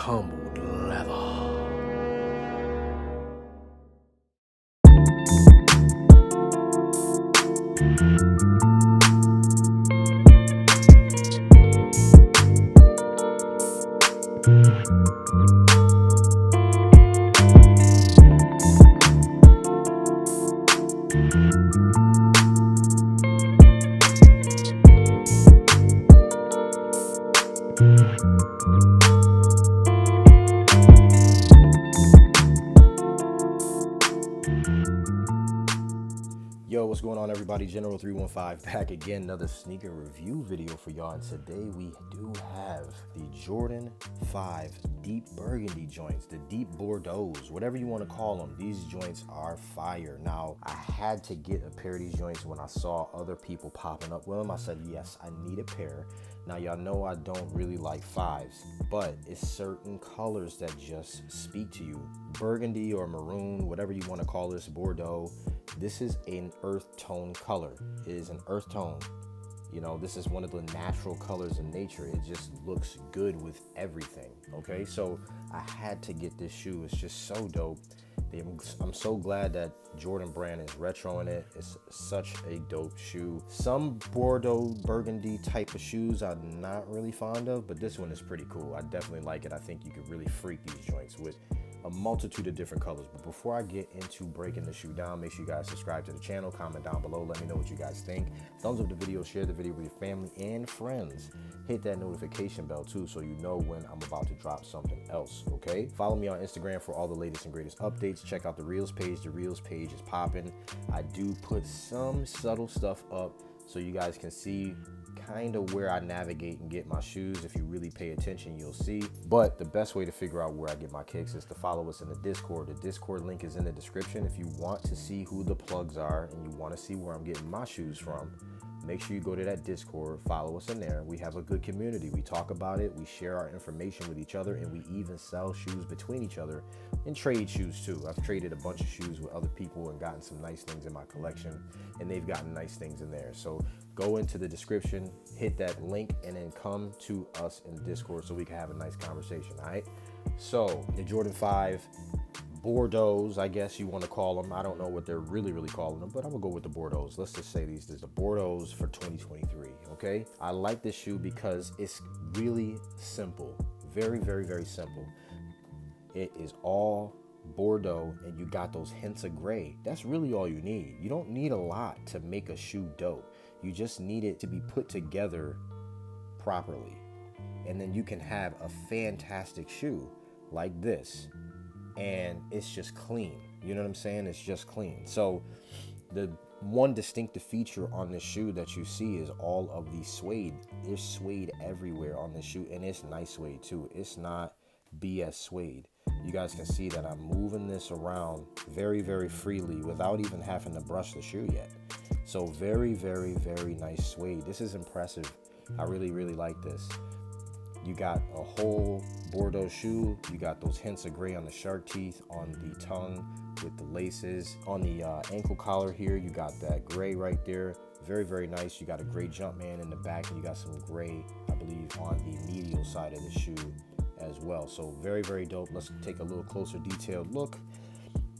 tumbled leather. Yo, what's going on, everybody? General 315 back again, another sneaker review video for y'all. And today we do have the Jordan 5 deep burgundy joints, the deep Bordeaux's, whatever you want to call them. These joints are fire. Now, I had to get a pair of these joints when I saw other people popping up with them. I said, yes, I need a pair. Now, y'all know I don't really like fives, but it's certain colors that just speak to you. Burgundy or maroon, whatever you want to call this, Bordeaux. This is an earth tone color. It is an earth tone. You know, this is one of the natural colors in nature. It just looks good with everything, okay? So I had to get this shoe. It's just so dope. I'm so glad that Jordan brand is retroing it. It's such a dope shoe. Some Bordeaux burgundy type of shoes I'm not really fond of, but this one is pretty cool. I definitely like it. I think you could really freak these joints with a multitude of different colors. But before I get into breaking the shoe down, make sure you guys subscribe to the channel, comment down below, let me know what you guys think. Thumbs up the video, share the video with your family and friends. Hit that notification bell too, so you know when I'm about to drop something else, okay? Follow me on Instagram for all the latest and greatest updates. Check out the Reels page. The Reels page is popping. I do put some subtle stuff up so you guys can see kind of where I navigate and get my shoes. If you really pay attention, you'll see. But the best way to figure out where I get my kicks is to follow us in the Discord. The Discord link is in the description. If you want to see who the plugs are and you want to see where I'm getting my shoes from, make sure you go to that Discord, follow us in there. We have a good community. We talk about it. We share our information with each other, and we even sell shoes between each other and trade shoes too. I've traded a bunch of shoes with other people and gotten some nice things in my collection, and they've gotten nice things in there. So go into the description, hit that link, and then come to us in Discord so we can have a nice conversation, all right? So the Jordan 5 Bordeaux's, I guess you want to call them. I don't know what they're really calling them, but I'm gonna go with the Bordeaux's. Let's just say these is the Bordeaux's for 2023, okay? I like this shoe because it's really simple. Very simple. It is all Bordeaux, and you got those hints of gray. That's really all you need. You don't need a lot to make a shoe dope. You just need it to be put together properly, and then you can have a fantastic shoe like this, and it's just clean. You know what I'm saying? It's just clean. So the one distinctive feature on this shoe that you see is all of the suede. There's suede everywhere on this shoe, and it's nice suede too. It's not BS suede. You guys can see that I'm moving this around very freely without even having to brush the shoe yet. So very nice suede. This is impressive. I really like this. You got a whole Bordeaux shoe. You got those hints of gray on the shark teeth, on the tongue with the laces. On the ankle collar here, you got that gray right there. Very nice. You got a gray Jumpman in the back, and you got some gray, I believe, on the medial side of the shoe as well. So very dope. Let's take a little closer detailed look.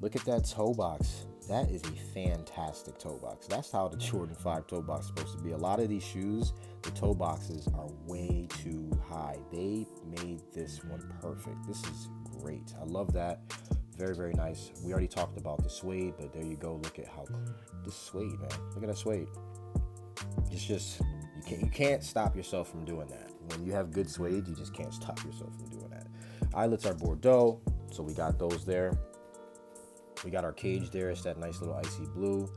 Look at that toe box. That is a fantastic toe box. That's how the Jordan 5 toe box is supposed to be. A lot of these shoes, the toe boxes are way too high. They made this one perfect. This is great. I love that. Very nice. We already talked about the suede, but there you go. Look at how this suede, man. Look at that suede. It's just, you can't stop yourself from doing that. When you have good suede, you just can't stop yourself from doing that. Eyelets are Bordeaux, so we got those there. We got our cage there. It's that nice little icy blue.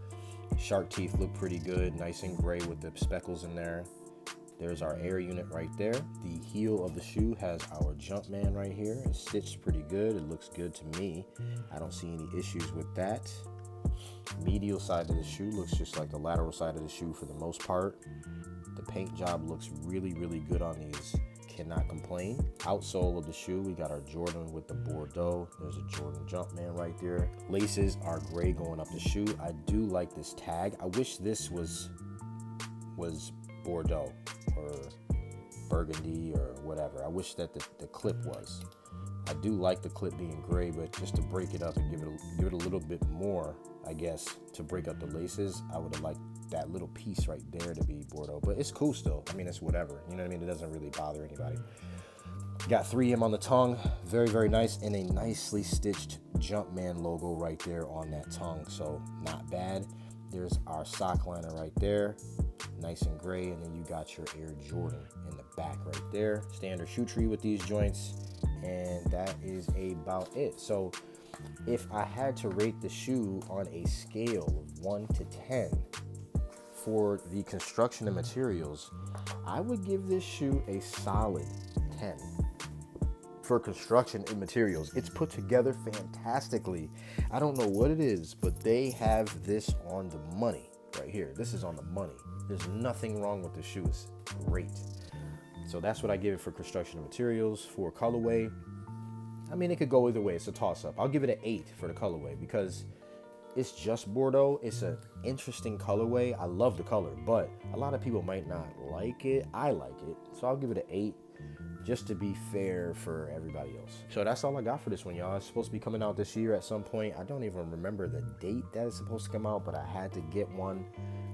Shark teeth look pretty good, nice and gray with the speckles in there. There's our air unit right there. The heel of the shoe has our Jumpman right here. It's stitched pretty good. It looks good to me. I don't see any issues with that. Medial side of the shoe looks just like the lateral side of the shoe for the most part. The paint job looks really good on these. Cannot complain. Outsole of the shoe, we got our Jordan with the Bordeaux. There's a Jordan Jumpman right there. Laces are gray going up the shoe. I do like this tag. I wish this was Bordeaux or Burgundy or whatever. I wish that the clip was. I do like the clip being gray, but just to break it up and give it a little bit more, I guess, to break up the laces, I would have liked that little piece right there to be Bordeaux. But it's cool still. I mean, it's whatever. You know what I mean? It doesn't really bother anybody. Got 3M on the tongue, very, very nice, and a nicely stitched Jumpman logo right there on that tongue, so not bad. There's our sock liner right there, nice and gray, and then you got your Air Jordan in the back right there. Standard shoe tree with these joints, and that is about it. So if I had to rate the shoe on a scale of 1 to 10 for the construction and materials, I would give this shoe a solid 10. For construction and materials, it's put together fantastically. I don't know what it is, but they have this on the money right here. This is on the money. There's nothing wrong with the shoe. It's great. So that's what I give it for construction and materials. For colorway, I mean, it could go either way. It's a toss-up. I'll give it an 8 for the colorway because it's just Bordeaux. It's an interesting colorway. I love the color, but a lot of people might not like it. I like it, so I'll give it an 8. Just to be fair for everybody else. So that's all I got for this one, y'all. It's supposed to be coming out this year at some point. I don't even remember the date that it's supposed to come out, but I had to get one.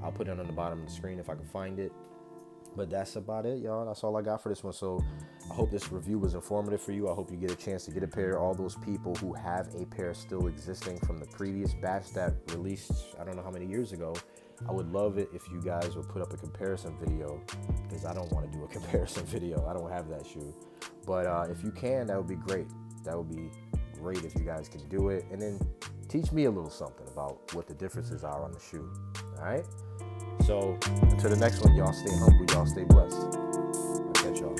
I'll put it on the bottom of the screen if I can find it. But that's about it, y'all. That's all I got for this one. So I hope this review was informative for you. I hope you get a chance to get a pair. All those people who have a pair still existing from the previous batch that released, I don't know how many years ago, I would love it if you guys would put up a comparison video, because I don't want to do a comparison video. I don't have that shoe. But if you can, that would be great. That would be great if you guys can do it. And then teach me a little something about what the differences are on the shoe. All right? So until the next one, y'all stay humble. Y'all stay blessed. I'll catch y'all.